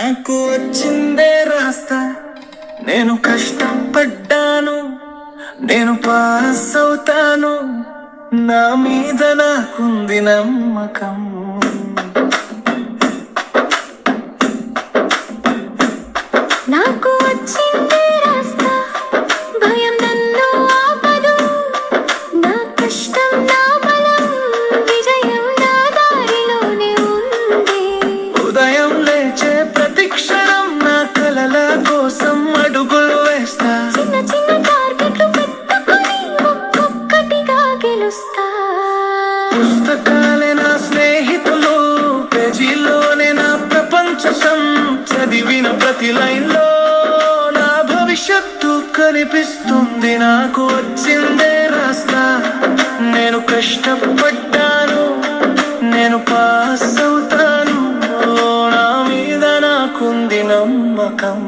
నాకు వచ్చిందే రాస్తా, నేను కష్టపడ్డాను, నేను పాస్ అవుతాను, నా మీద నాకుంది నమ్మకం. నాకు వచ్చిందే రాస్తా, భయం నన్ను ఆపదు, నా కష్టం నా బలం, విజయం నా దారిలోనే ఉంది. ఉదయం లేచే ప్రతి క్షణం నా కలల కోసం అడుగులు వేస్తా. చిన్న చిన్న టార్గెట్లు పెట్టుకొని ఒక్కొక్కటిగా గెలుస్తా. పుస్తకాలే నా స్నేహితులు, పేజీలోనే నా ప్రపంచం, చదివిన ప్రతి లైన్లో నా భవిష్యత్తు కనిపిస్తుంది. నాకు వచ్చిందే రాస్తా, నేను కష్టపడ్డాను, నేను పాస్ అవుతాను, నా మీద నాకుంది నమ్మకం.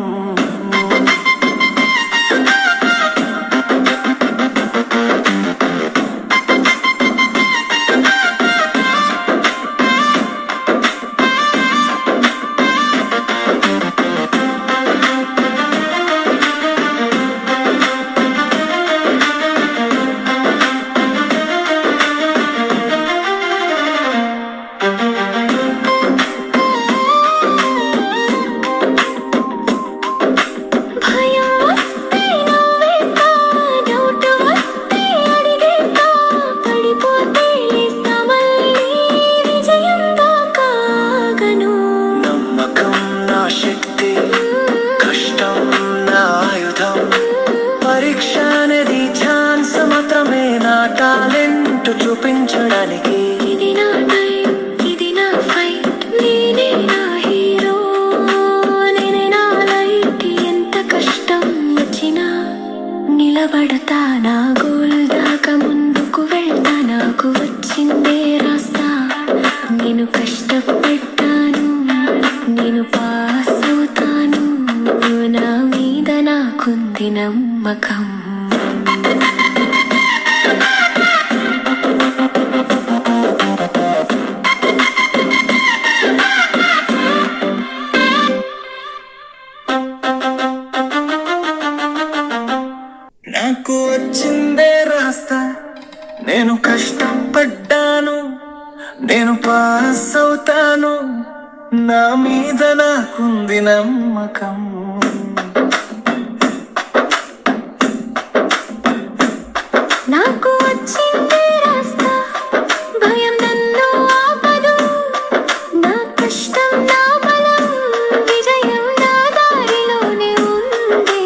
శక్తి, కష్టం నా ఆయుధం, పరీక్ష అనేది ఛాన్స్ మాత్రమే, నా టాలెంట్ చూపించడానికి. ఇది నా టైం, ఇది నా ఫైట్, నేనే నా హీరో, నేనే నా లైట్. ఎంత కష్టం వచ్చినా నిలబడతా, నా గోల్ దాకా ముందుకు వెళ్తా. నాకు వచ్చిందే రాస్తా, నేను కష్టపడ్డాను, నేను పాస్ అవుతాను, నా మీద నాకుంది నమ్మకం. నాకు వచ్చిందే రాస్తా, నేను కష్టపడ్డాను, నేను పాస్ అవుతాను, నా మీద నాకుంది నమ్మకం. నాకు వచ్చిందే రాస్తా, భయం నన్ను ఆపదు, నా కష్టం నా బలం, విజయం నా దారిలోనే ఉంది.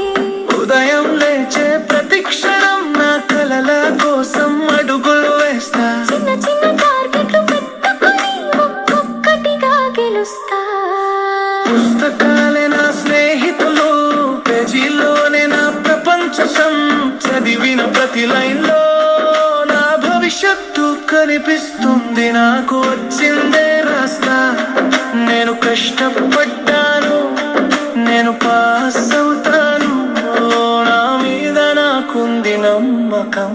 ఉదయం లేచే ప్రతి క్షణం నా కలల కోసం అడుగులు వేస్తా. చిన్న చిన్న టార్గెట్లు పెట్టుకొని ఒక్కొక్కటిగా గెలుస్తా. పుస్తకాలే నా స్నేహితులు, పేజీలోనే నా ప్రపంచం, చదివిన ప్రతి లైన్లో నా భవిష్యత్తు కనిపిస్తుంది. నాకు వచ్చిందే రాస్తా, నేను కష్టపడ్డాను, నేను పాస్ అవుతాను, నా మీద నాకుంది నమ్మకం.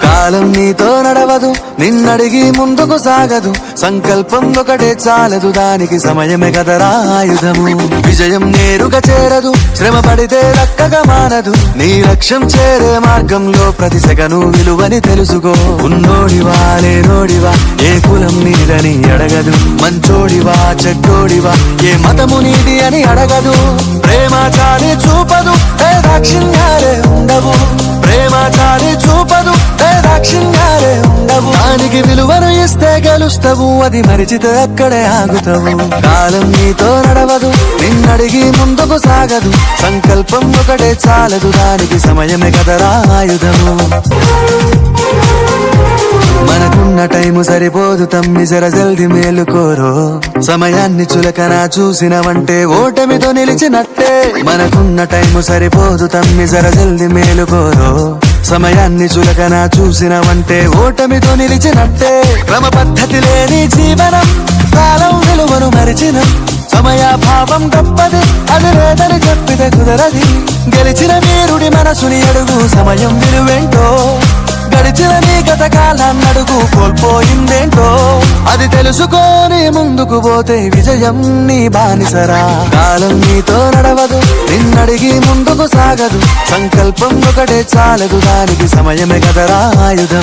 కాలం నీతో నడవదు, నిన్నడిగి ముందుకు సాగదు, సంకల్పం ఒకటే చాలదు, దానికి సమయమే కదరా ఆయుధము. విజయం నేరుగా చేరదు, శ్రమ పడితే దక్కగా మానదు, నీ లక్ష్యం చేరే మార్గంలో ప్రతి సెకను విలువని తెలుసుకో. ఉన్నోడివా లేనోడివా, ఏ కులం నీదని అడగదు, మంచోడివా చెడ్డోడివా, ఏ మతము నీది అని అడగదు. ప్రేమ చాలి చూపదు, ఏ దాక్షిణ్యాలే ఉండవు, ప్రేమ చాలి చూపదు, ఏ దాక్షిణ్యాలే ఉండవు. దానికి విలువను ఇస్తే గెలుస్తావు, అది మరిచితే అక్కడే ఆగుతావు. కాలం నీతో నడవదు, నిన్నడిగి ముందుకు సాగదు, సంకల్పం ఒకటే చాలదు, దానికి సమయమే కదరా ఆయుధము. మనకున్న టైము సరిపోదు తమ్మి జర జల్ది మేలుకోరో సమయాన్ని చులకన చూసినవంటే ఓటమితో నిలిచినట్టే మనకున్న టైము సరిపోదు తమ్మి జర జల్ది మేలుకోరో సమయాన్ని చులకన చూసినవంటే ఓటమితో నిలిచినట్టే క్రమ పద్ధతి లేని జీవనం కాలం విలువను మరిచిన సమయాభావం గొప్పది అది లేదని చెప్పితే కుదరది గెలిచిన వీరుడి మనసుని అడుగు సమయం విలువేంటో గడిచిన నీ గత కాలాన్నడుగు కోల్పోయిందేంటో అది తెలుసుకొని ముందుకు పోతే విజయం నీ బానిసరా కాలం నీతో నడవదు నిన్నడిగి ముందుకు సాగదు సంకల్పం ఒకటే చాలదు దానికి సమయమే కదరా ఆయుధం